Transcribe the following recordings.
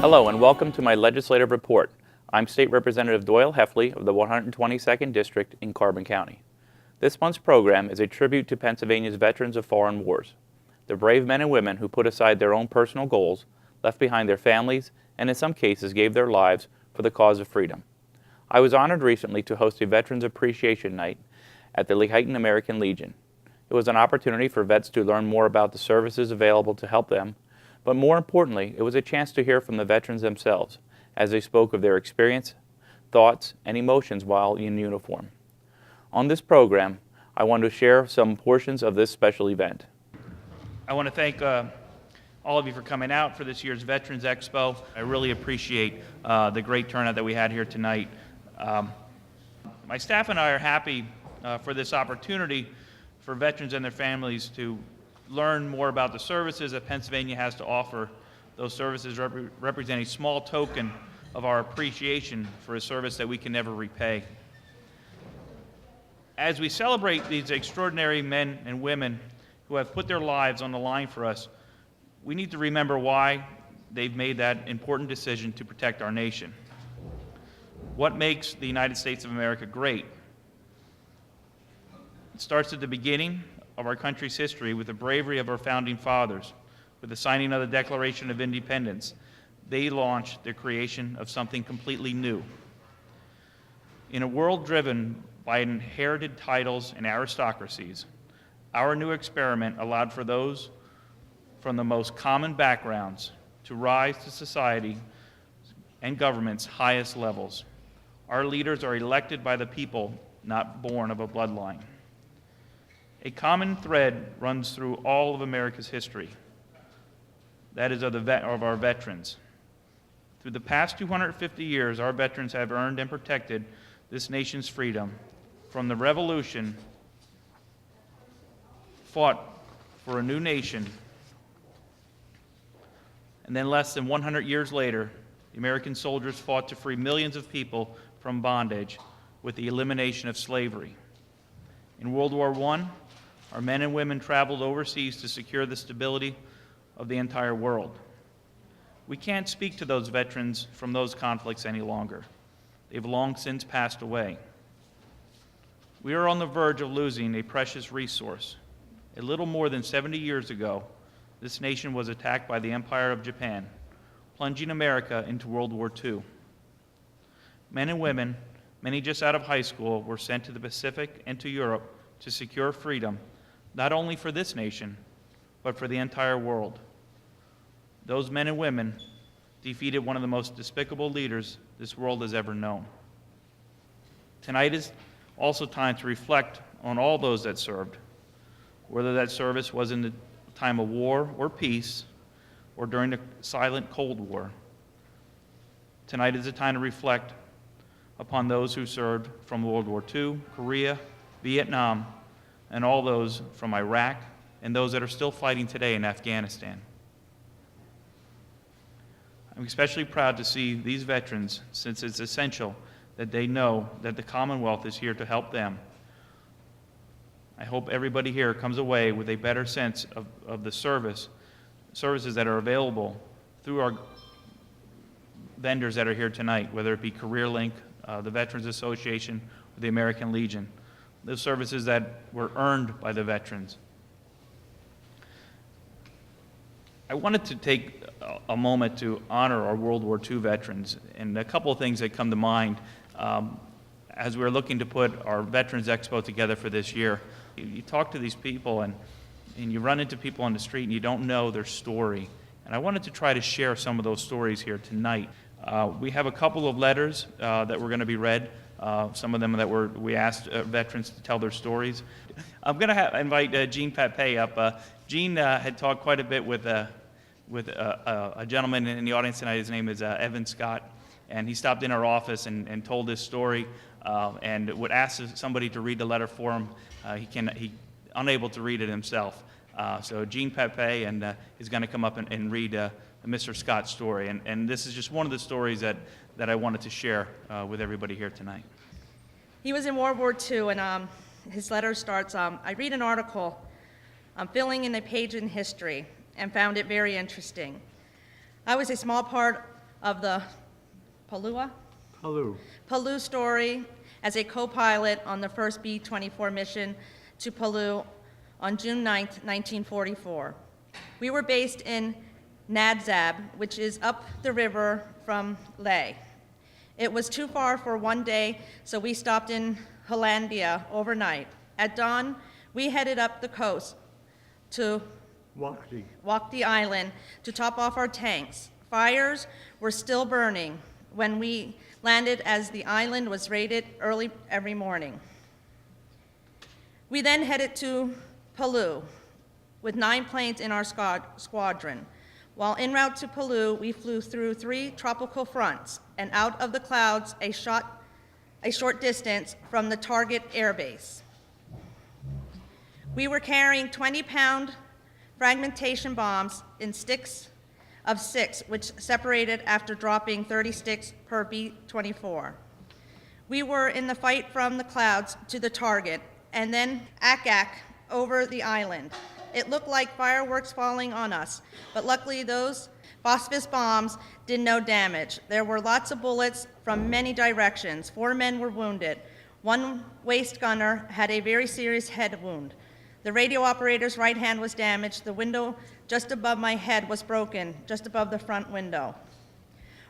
Hello and welcome to my legislative report. I'm State Representative Doyle Heffley of the 122nd District in Carbon County. This month's program is a tribute to Pennsylvania's veterans of foreign wars, the brave men and women who put aside their own personal goals, left behind their families, and in some cases gave their lives for the cause of freedom. I was honored recently to host a Veterans Appreciation Night at the Lehighton American Legion. It was an opportunity for vets to learn more about the services available to help them, but more importantly, it was a chance to hear from the veterans themselves as they spoke of their experience, thoughts, and emotions while in uniform. On this program, I want to share some portions of this special event. I want to thank all of you for coming out for this year's Veterans Expo. I really appreciate the great turnout that we had here tonight. My staff and I are happy for this opportunity for veterans and their families to learn more about the services that Pennsylvania has to offer. Those services represent a small token of our appreciation for a service that we can never repay. As we celebrate these extraordinary men and women who have put their lives on the line for us, we need to remember why they've made that important decision to protect our nation. What makes the United States of America great? It starts at the beginning of our country's history with the bravery of our founding fathers. With the signing of the Declaration of Independence, they launched the creation of something completely new. In a world driven by inherited titles and aristocracies, our new experiment allowed for those from the most common backgrounds to rise to society and government's highest levels. Our leaders are elected by the people, not born of a bloodline. A common thread runs through all of America's history. That is of our veterans. Through the past 250 years, our veterans have earned and protected this nation's freedom. From the Revolution, fought for a new nation, and then less than 100 years later, the American soldiers fought to free millions of people from bondage with the elimination of slavery. In World War I, our men and women traveled overseas to secure the stability of the entire world. We can't speak to those veterans from those conflicts any longer. They've long since passed away. We are on the verge of losing a precious resource. A little more than 70 years ago, this nation was attacked by the Empire of Japan, plunging America into World War II. Men and women, many just out of high school, were sent to the Pacific and to Europe to secure freedom, not only for this nation, but for the entire world. Those men and women defeated one of the most despicable leaders this world has ever known. Tonight is also time to reflect on all those that served, whether that service was in the time of war or peace, or during the silent Cold War. Tonight is a time to reflect upon those who served from World War II, Korea, Vietnam, and all those from Iraq, and those that are still fighting today in Afghanistan. I'm especially proud to see these veterans, since it's essential that they know that the Commonwealth is here to help them. I hope everybody here comes away with a better sense of the services that are available through our vendors that are here tonight, whether it be CareerLink, the Veterans Association, or the American Legion. Those services that were earned by the veterans. I wanted to take a moment to honor our World War II veterans, and a couple of things that come to mind as we're looking to put our Veterans Expo together for this year. You talk to these people and you run into people on the street and you don't know their story. And I wanted to try to share some of those stories here tonight. We have a couple of letters that were going to be read. Some of them that we asked veterans to tell their stories. I'm going to invite Jean Papay up. Jean had talked quite a bit with a gentleman in the audience tonight. His name is Evan Scott, and he stopped in our office and told this story and would ask somebody to read the letter for him. He unable to read it himself. So Jean Papay is going to come up and read Mr. Scott's story. And this is just one of the stories that I wanted to share with everybody here tonight. He was in World War II, and his letter starts, I read an article filling in a page in history and found it very interesting. I was a small part of the Palau story as a co-pilot on the first B-24 mission to Palau on June 9, 1944. We were based in Nadzab, which is up the river from Leh. It was too far for one day, so we stopped in Hollandia overnight. At dawn, we headed up the coast to Wakti Island to top off our tanks. Fires were still burning when we landed, as the island was raided early every morning. We then headed to Palau with 9 planes in our squadron. While en route to Palau, we flew through 3 tropical fronts and out of the clouds a short distance from the target airbase. We were carrying 20-pound fragmentation bombs in sticks of 6, which separated after dropping 30 sticks per B-24. We were in the fight from the clouds to the target, and then Ak over the island. It looked like fireworks falling on us, but luckily those phosphorus bombs did no damage. There were lots of bullets from many directions. 4 men were wounded. 1 waist gunner had a very serious head wound. The radio operator's right hand was damaged. The window just above my head was broken, just above the front window.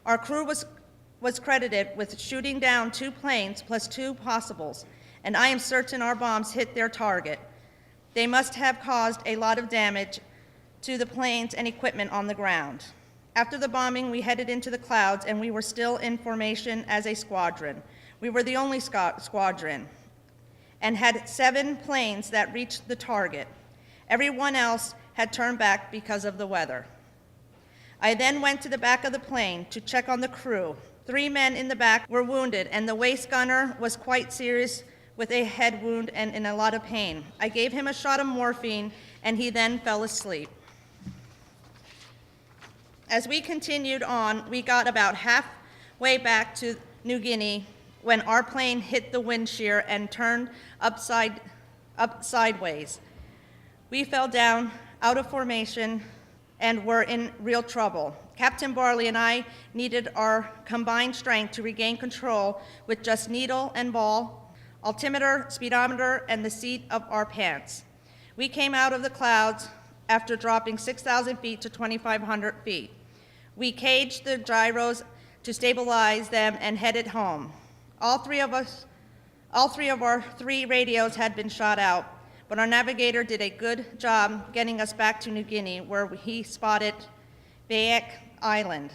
Our crew was credited with shooting down 2 planes plus 2 possibles, and I am certain our bombs hit their target. They must have caused a lot of damage to the planes and equipment on the ground. After the bombing, we headed into the clouds, and we were still in formation as a squadron. We were the only squadron and had 7 planes that reached the target. Everyone else had turned back because of the weather. I then went to the back of the plane to check on the crew. 3 men in the back were wounded, and the waist gunner was quite serious with a head wound and in a lot of pain. I gave him a shot of morphine, and he then fell asleep. As we continued on, we got about halfway back to New Guinea when our plane hit the wind shear and turned up sideways. We fell down out of formation and were in real trouble. Captain Barley and I needed our combined strength to regain control with just needle and ball, altimeter, speedometer, and the seat of our pants. We came out of the clouds after dropping 6,000 feet to 2,500 feet. We caged the gyros to stabilize them and headed home. All three of our 3 radios had been shot out, but our navigator did a good job getting us back to New Guinea, where he spotted Biak Island,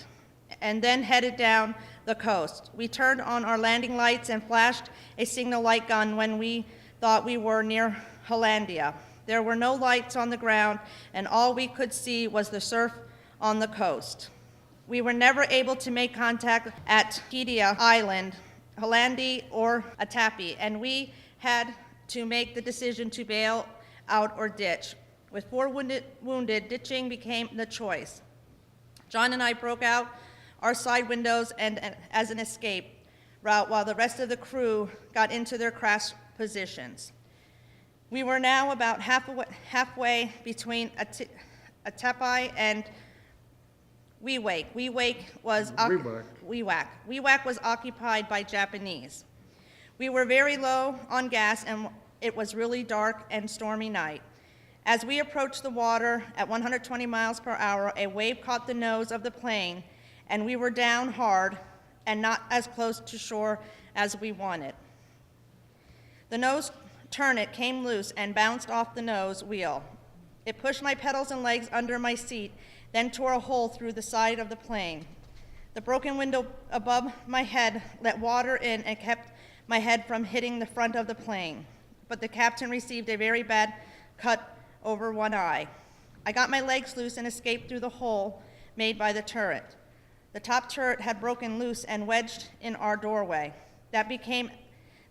and then headed down the coast. We turned on our landing lights and flashed a signal light gun when we thought we were near Hollandia. There were no lights on the ground, and all we could see was the surf on the coast. We were never able to make contact at Kedia Island, Hollandi, or Atapi, and we had to make the decision to bail out or ditch. With 4 wounded, ditching became the choice. John and I broke out our side windows and as an escape route while the rest of the crew got into their crash positions. We were now about halfway between Atapi and Wewak. Wewak was occupied by Japanese. We were very low on gas, and it was really dark and stormy night. As we approached the water at 120 miles per hour, a wave caught the nose of the plane, and we were down hard and not as close to shore as we wanted. The nose turret came loose and bounced off the nose wheel. It pushed my pedals and legs under my seat, then tore a hole through the side of the plane. The broken window above my head let water in and kept my head from hitting the front of the plane, but the captain received a very bad cut over one eye. I got my legs loose and escaped through the hole made by the turret. The top turret had broken loose and wedged in our doorway. That became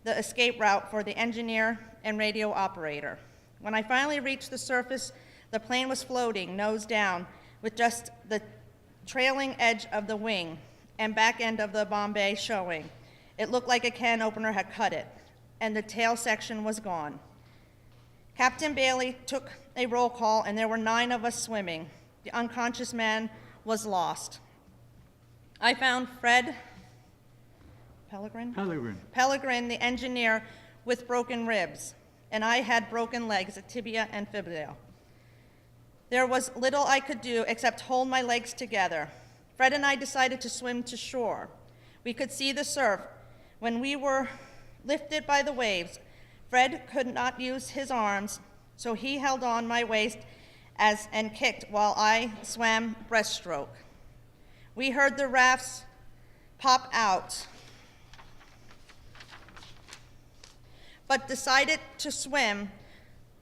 the escape route for the engineer and radio operator. When I finally reached the surface, the plane was floating, nose down, with just the trailing edge of the wing and back end of the Bombay showing. It looked like a can opener had cut it, and the tail section was gone. Captain Bailey took a roll call, and there were 9 of us swimming. The unconscious man was lost. I found Fred Pellegrin, the engineer, with broken ribs, and I had broken legs, a tibia and fibula. There was little I could do except hold my legs together. Fred and I decided to swim to shore. We could see the surf. When we were lifted by the waves, Fred could not use his arms, so he held on my waist and kicked while I swam breaststroke. We heard the rafts pop out, but decided to swim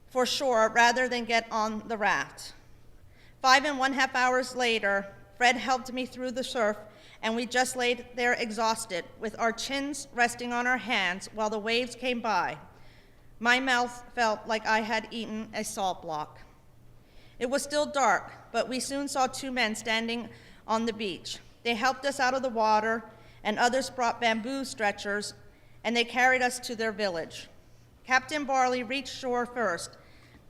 for shore rather than get on the raft. 5.5 hours later, Fred helped me through the surf, and we just laid there exhausted, with our chins resting on our hands while the waves came by. My mouth felt like I had eaten a salt block. It was still dark, but we soon saw 2 men standing on the beach. They helped us out of the water, and others brought bamboo stretchers, and they carried us to their village. Captain Barley reached shore first,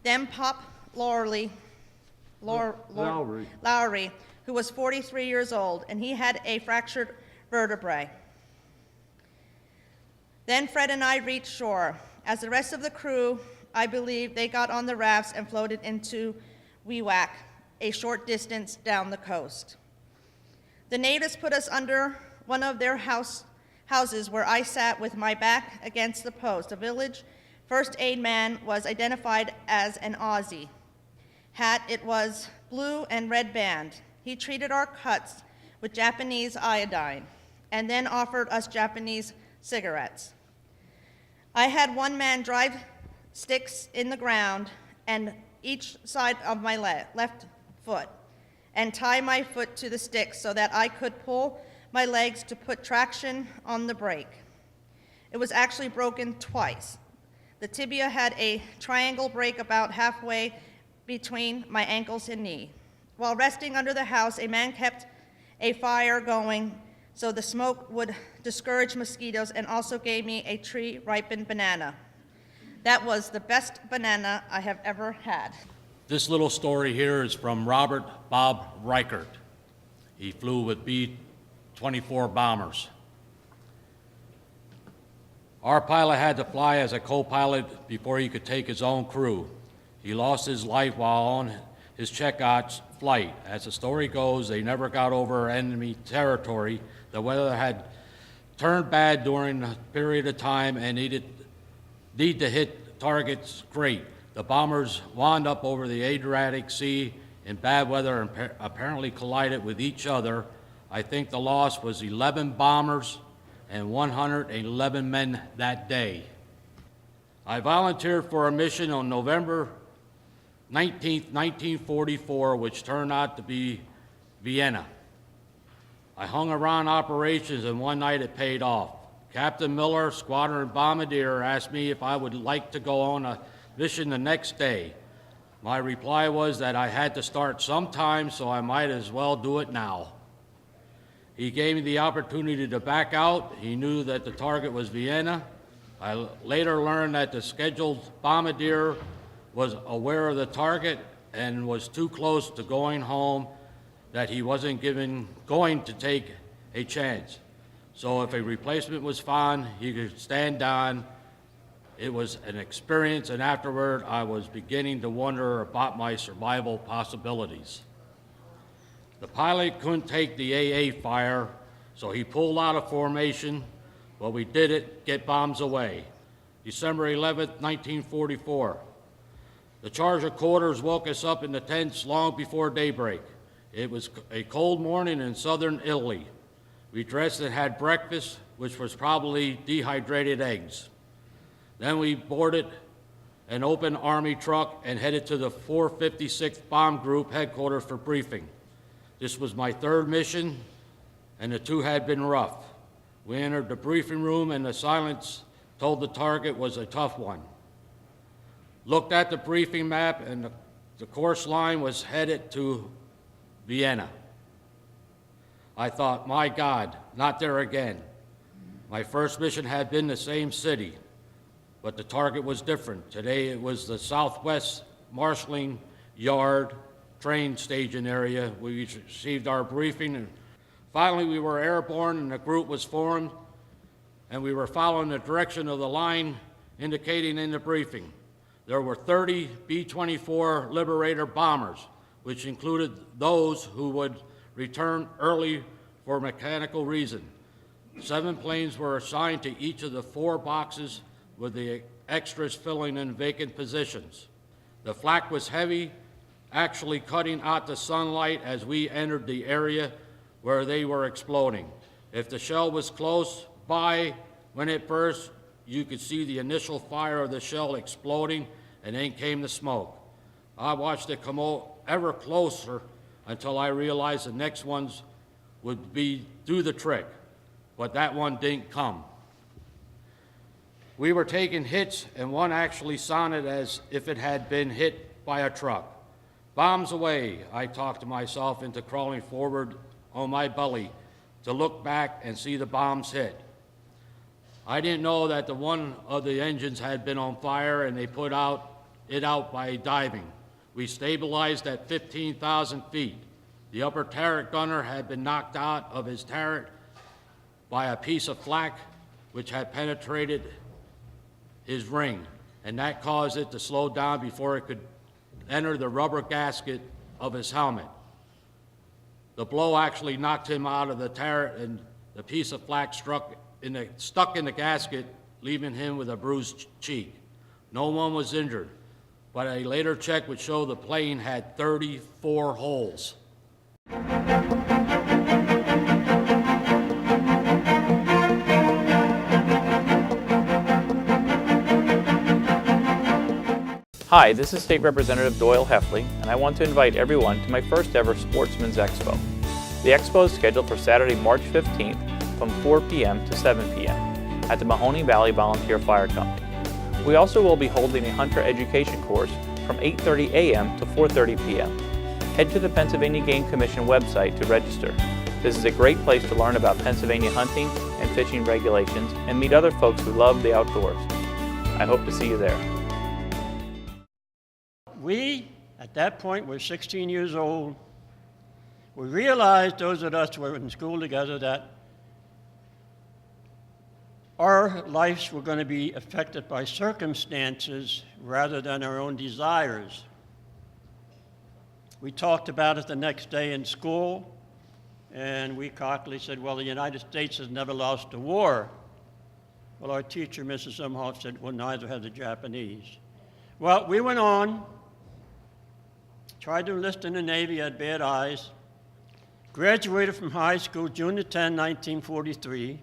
then Pop Lowry, who was 43 years old, and he had a fractured vertebrae. Then Fred and I reached shore. As the rest of the crew, I believe, they got on the rafts and floated into Wewak, a short distance down the coast. The natives put us under one of their houses where I sat with my back against the post. The village first aid man was identified as an Aussie. Hat, it was blue and red band. He treated our cuts with Japanese iodine and then offered us Japanese cigarettes. I had one man drive sticks in the ground and each side of my left foot and tie my foot to the sticks so that I could pull my legs to put traction on the brake. It was actually broken twice. The tibia had a triangle break about halfway between my ankles and knee. While resting under the house, a man kept a fire going so the smoke would discourage mosquitoes, and also gave me a tree-ripened banana. That was the best banana I have ever had. This little story here is from Robert Bob Reichert. He flew with B-24 bombers. Our pilot had to fly as a co-pilot before he could take his own crew. He lost his life while on his checkout flight. As the story goes, they never got over enemy territory. The weather had turned bad during a period of time and need to hit targets great. The bombers wound up over the Adriatic Sea in bad weather and apparently collided with each other. I think the loss was 11 bombers and 111 men that day. I volunteered for a mission on November 19, 1944, which turned out to be Vienna. I hung around operations, and one night it paid off. Captain Miller, Squadron Bombardier, asked me if I would like to go on a mission the next day. My reply was that I had to start sometime, so I might as well do it now. He gave me the opportunity to back out. He knew that the target was Vienna. I later learned that the scheduled bombardier was aware of the target and was too close to going home, that he wasn't going to take a chance. So if a replacement was found, he could stand down. It was an experience, and afterward, I was beginning to wonder about my survival possibilities. The pilot couldn't take the AA fire, so he pulled out of formation, but we did it, get bombs away. December 11th, 1944. The charge of quarters woke us up in the tents long before daybreak. It was a cold morning in southern Italy. We dressed and had breakfast, which was probably dehydrated eggs. Then we boarded an open Army truck and headed to the 456th Bomb Group headquarters for briefing. This was my third mission, and the 2 had been rough. We entered the briefing room, and the silence told the target was a tough one. Looked at the briefing map, and the course line was headed to Vienna. I thought, my God, not there again. My first mission had been the same city, but the target was different. Today it was the Southwest Marshalling Yard train staging area. We received our briefing Finally, we were airborne and a group was formed, and we were following the direction of the line indicating in the briefing. There were 30 B-24 Liberator bombers, which included those who would return early for mechanical reason. 7 planes were assigned to each of the 4 boxes with the extras filling in vacant positions. The flak was heavy, actually cutting out the sunlight as we entered the area where they were exploding. If the shell was close by when it burst, you could see the initial fire of the shell exploding, and then came the smoke. I watched it come ever closer until I realized the next ones would do the trick, but that one didn't come. We were taking hits, and one actually sounded as if it had been hit by a truck. Bombs away, I talked to myself into crawling forward on my belly to look back and see the bombs hit. I didn't know that one of the engines had been on fire, and they put it out by diving. We stabilized at 15,000 feet. The upper turret gunner had been knocked out of his turret by a piece of flak which had penetrated his ring, and that caused it to slow down before it could enter the rubber gasket of his helmet. The blow actually knocked him out of the turret, and the piece of flak stuck in the gasket, leaving him with a bruised cheek. No one was injured, but a later check would show the plane had 34 holes. Hi, this is State Representative Doyle Heffley, and I want to invite everyone to my first ever Sportsman's Expo. The expo is scheduled for Saturday, March 15th from 4 p.m. to 7 p.m. at the Mahoning Valley Volunteer Fire Company. We also will be holding a hunter education course from 8:30 a.m. to 4:30 p.m. Head to the Pennsylvania Game Commission website to register. This is a great place to learn about Pennsylvania hunting and fishing regulations and meet other folks who love the outdoors. I hope to see you there. We, at that point, were 16 years old. We realized, those of us who were in school together, that our lives were going to be affected by circumstances rather than our own desires. We talked about it the next day in school, and we cockily said, well, the United States has never lost a war. Well, our teacher, Mrs. Umhoff, said, well, neither have the Japanese. Well, we went on, tried to enlist in the Navy, had bad eyes, graduated from high school June 10, 1943.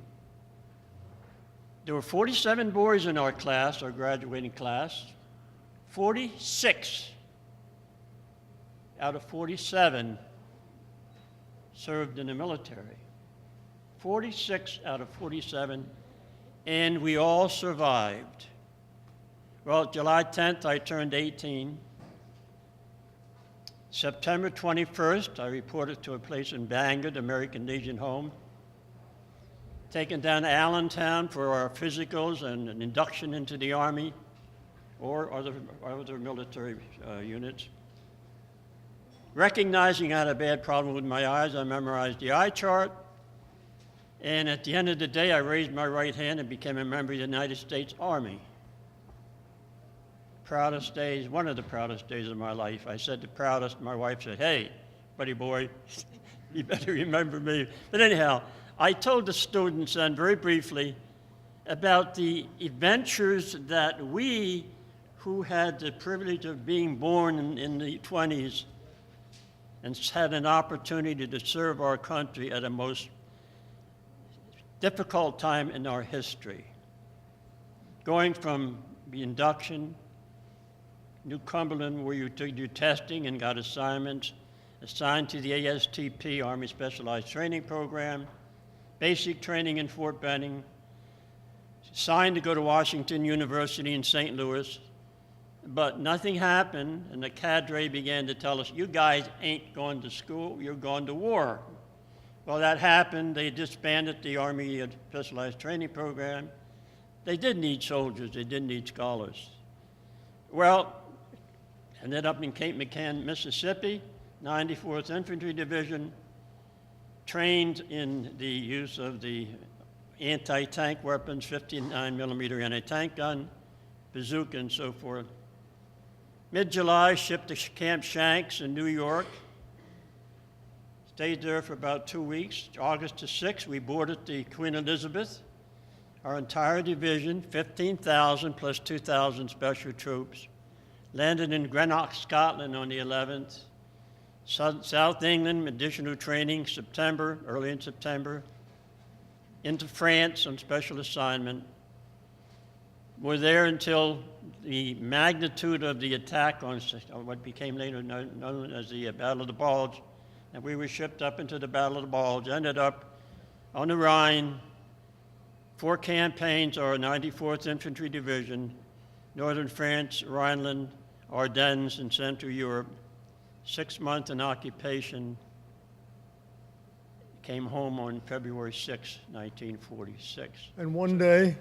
There were 47 boys in our class, our graduating class. 46 out of 47 served in the military. 46 out of 47, and we all survived. Well, July 10th, I turned 18. September 21st, I reported to a place in Bangor, the American Legion home. Taken down to Allentown for our physicals and an induction into the Army or other military units. Recognizing I had a bad problem with my eyes, I memorized the eye chart. And at the end of the day, I raised my right hand and became a member of the United States Army. Proudest days, one of the proudest days of my life. I said the proudest, my wife said, hey, buddy boy, you better remember me. But anyhow, I told the students then very briefly about the adventures that we, who had the privilege of being born in the 20s and had an opportunity to serve our country at a most difficult time in our history. Going from the induction, New Cumberland, where you took your testing and got assignments, assigned to the ASTP, Army Specialized Training Program, basic training in Fort Benning, assigned to go to Washington University in St. Louis, but nothing happened, and the cadre began to tell us, you guys ain't going to school, you're going to war. Well, that happened. They disbanded the Army Specialized Training Program. They did need soldiers, they did need scholars. Well, ended up in Cape McCann, Mississippi, 94th Infantry Division. trained in the use of the anti-tank weapons, 59 millimeter anti-tank gun, bazooka, and so forth. Mid-July, shipped to Camp Shanks in New York. Stayed there for about 2 weeks. August the 6th, we boarded the Queen Elizabeth. Our entire division, 15,000 plus 2,000 special troops, landed in Greenock, Scotland on the 11th. South England, additional training, September, early in September. Into France on special assignment. We're there until the magnitude of the attack on what became later known as the Battle of the Bulge, and we were shipped up into the Battle of the Bulge, ended up on the Rhine, 4 campaigns, our 94th Infantry Division, Northern France, Rhineland, Ardennes, and Central Europe, 6 months in occupation, came home on February 6, 1946. And one day,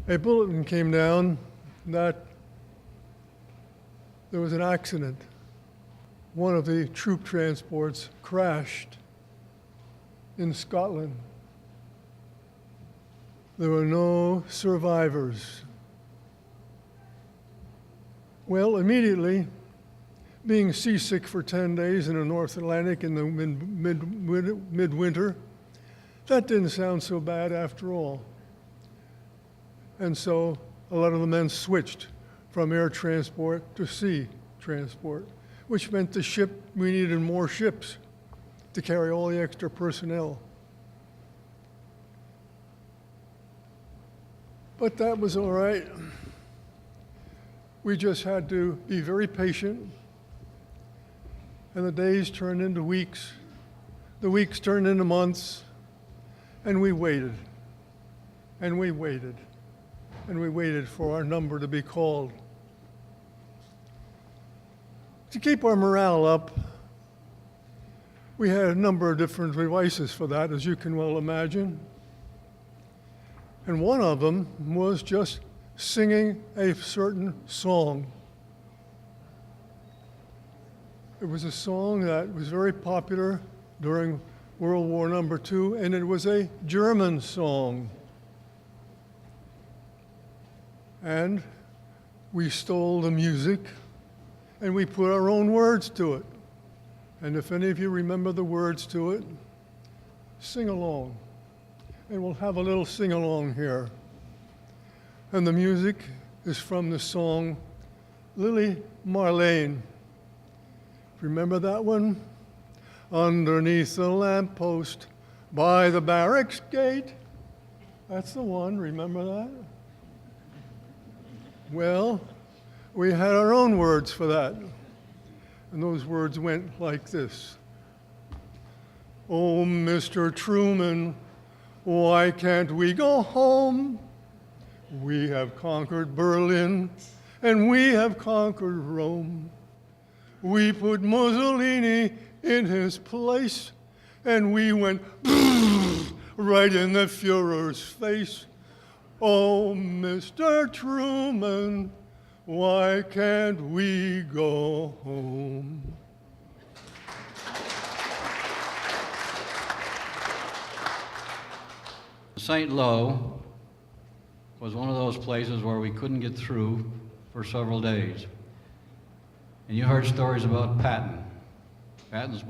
a bulletin came down that there was an accident. One of the troop transports crashed in Scotland. There were no survivors. Well, immediately, being seasick for 10 days in the North Atlantic in the midwinter, that didn't sound so bad after all. And so a lot of the men switched from air transport to sea transport, which meant we needed more ships to carry all the extra personnel. But that was all right. We just had to be very patient. And the days turned into weeks. The weeks turned into months. And we waited. And we waited. And we waited for our number to be called. To keep our morale up, we had a number of different devices for that, as you can well imagine. And one of them was just singing a certain song. It was a song that was very popular during World War II, and it was a German song. And we stole the music, and we put our own words to it. And if any of you remember the words to it, sing along. And we'll have a little sing-along here. And the music is from the song Lily Marlene. Remember that one? Underneath the lamppost by the barracks gate. That's the one, remember that? Well, we had our own words for that. And those words went like this. Oh, Mr. Truman, why can't we go home? We have conquered Berlin, and we have conquered Rome. We put Mussolini in his place, and we went right in the Führer's face. Oh, Mr. Truman, why can't we go home? St. Lo was one of those places where we couldn't get through for several days. And you heard stories about Patton. Patton's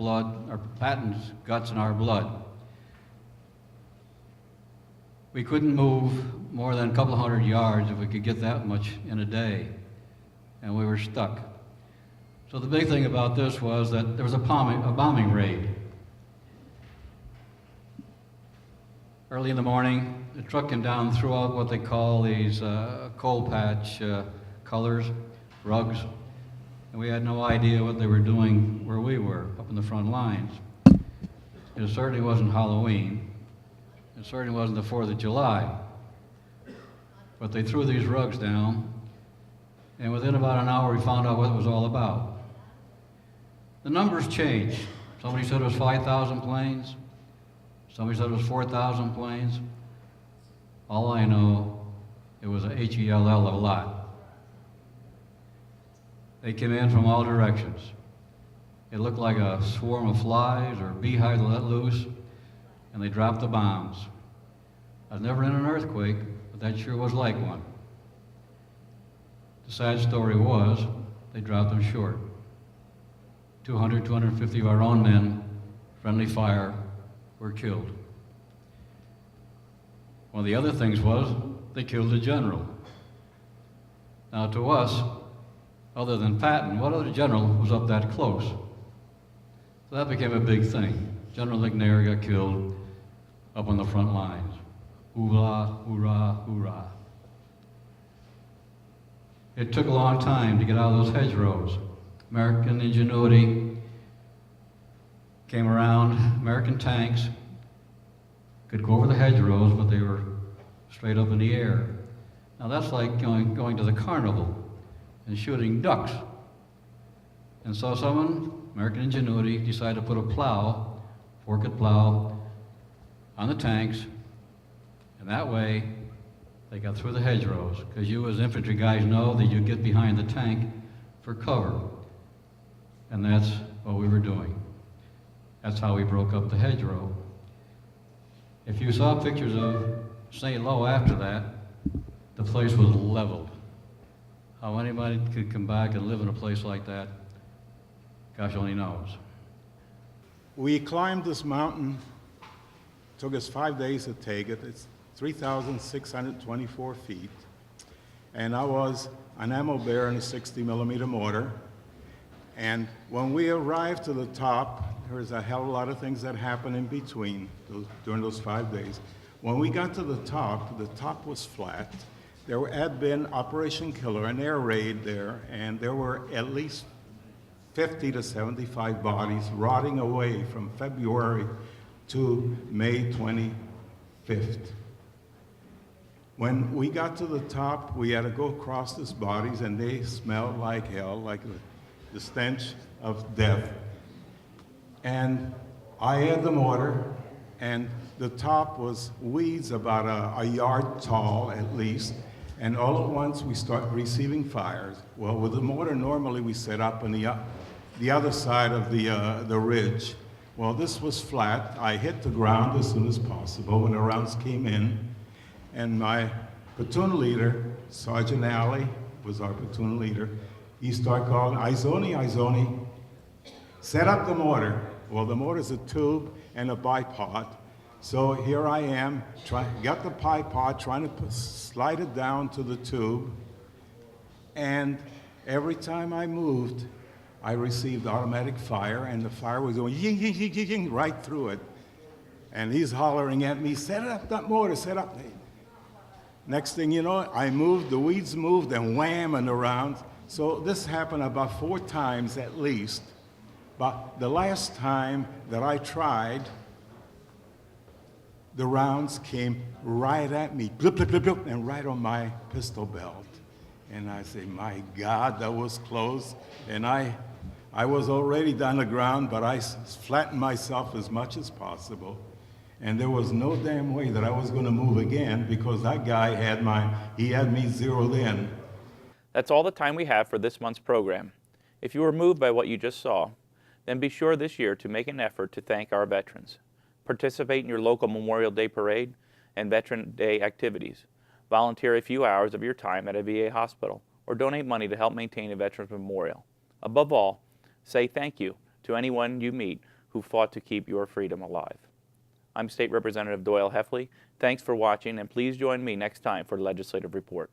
guts in our blood. We couldn't move more than a couple hundred yards if we could get that much in a day, and we were stuck. So the big thing about this was that there was a bombing raid. Early in the morning, the truck came down and threw out what they call these coal patch colors, rugs, and we had no idea what they were doing where we were, up in the front lines. It certainly wasn't Halloween. It certainly wasn't the 4th of July. But they threw these rugs down, and within about an hour we found out what it was all about. The numbers changed. Somebody said it was 5,000 planes. Somebody said it was 4,000 planes. All I know, it was a HELL of a lot. They came in from all directions. It looked like a swarm of flies or beehives let loose, and they dropped the bombs. I was never in an earthquake, but that sure was like one. The sad story was, they dropped them short. 200, 250 of our own men, friendly fire, were killed. One of the other things was, they killed the general. Now to us, other than Patton, what other general was up that close? So that became a big thing. General McNair got killed up on the front lines. Hoorah, hoorah, hoorah. It took a long time to get out of those hedgerows. American ingenuity came around. American tanks could go over the hedgerows, but they were straight up in the air. Now that's like going to the carnival and shooting ducks. And so someone, American ingenuity, decided to put a plow, forked plow, on the tanks, and that way they got through the hedgerows, because you as infantry guys know that you get behind the tank for cover. And that's what we were doing. That's how we broke up the hedgerow. If you saw pictures of St. Lo after that, the place was leveled. How anybody could come back and live in a place like that, gosh only knows. We climbed this mountain. Took us 5 days to take it. It's 3,624 feet. And I was an ammo bearer in a 60-millimeter mortar. And when we arrived to the top, there was a hell of a lot of things that happened in between during those 5 days. When we got to the top was flat. There had been Operation Killer, an air raid there, and there were at least 50 to 75 bodies rotting away from February to May 25th. When we got to the top, we had to go across these bodies, and they smelled like hell, like the stench of death. And I had the mortar, and the top was weeds about a yard tall at least, and all at once we start receiving fires. Well, with the mortar, normally we set up on the other side of the ridge. Well, this was flat. I hit the ground as soon as possible when the rounds came in, and my platoon leader, Sergeant Alley, was our platoon leader. He started calling, Izoni, Izoni, set up the mortar. Well, the mortar's a tube and a bipod. So here I am, got the bipod, trying to slide it down to the tube. And every time I moved, I received automatic fire, and the fire was going ying, ying, ying, ying, ying, right through it. And he's hollering at me, set up that mortar, set up. Next thing you know, I moved, the weeds moved, and wham, and around. So this happened about 4 times at least. But the last time that I tried, the rounds came right at me, blip, blip, blip, blip, and right on my pistol belt. And I say, my God, that was close. And I was already down the ground, but I flattened myself as much as possible. And there was no damn way that I was going to move again, because that guy had me zeroed in. That's all the time we have for this month's program. If you were moved by what you just saw, then be sure this year to make an effort to thank our veterans. Participate in your local Memorial Day parade and Veteran Day activities. Volunteer a few hours of your time at a VA hospital, or donate money to help maintain a Veterans Memorial. Above all, say thank you to anyone you meet who fought to keep your freedom alive. I'm State Representative Doyle Heffley. Thanks for watching, and please join me next time for the Legislative Report.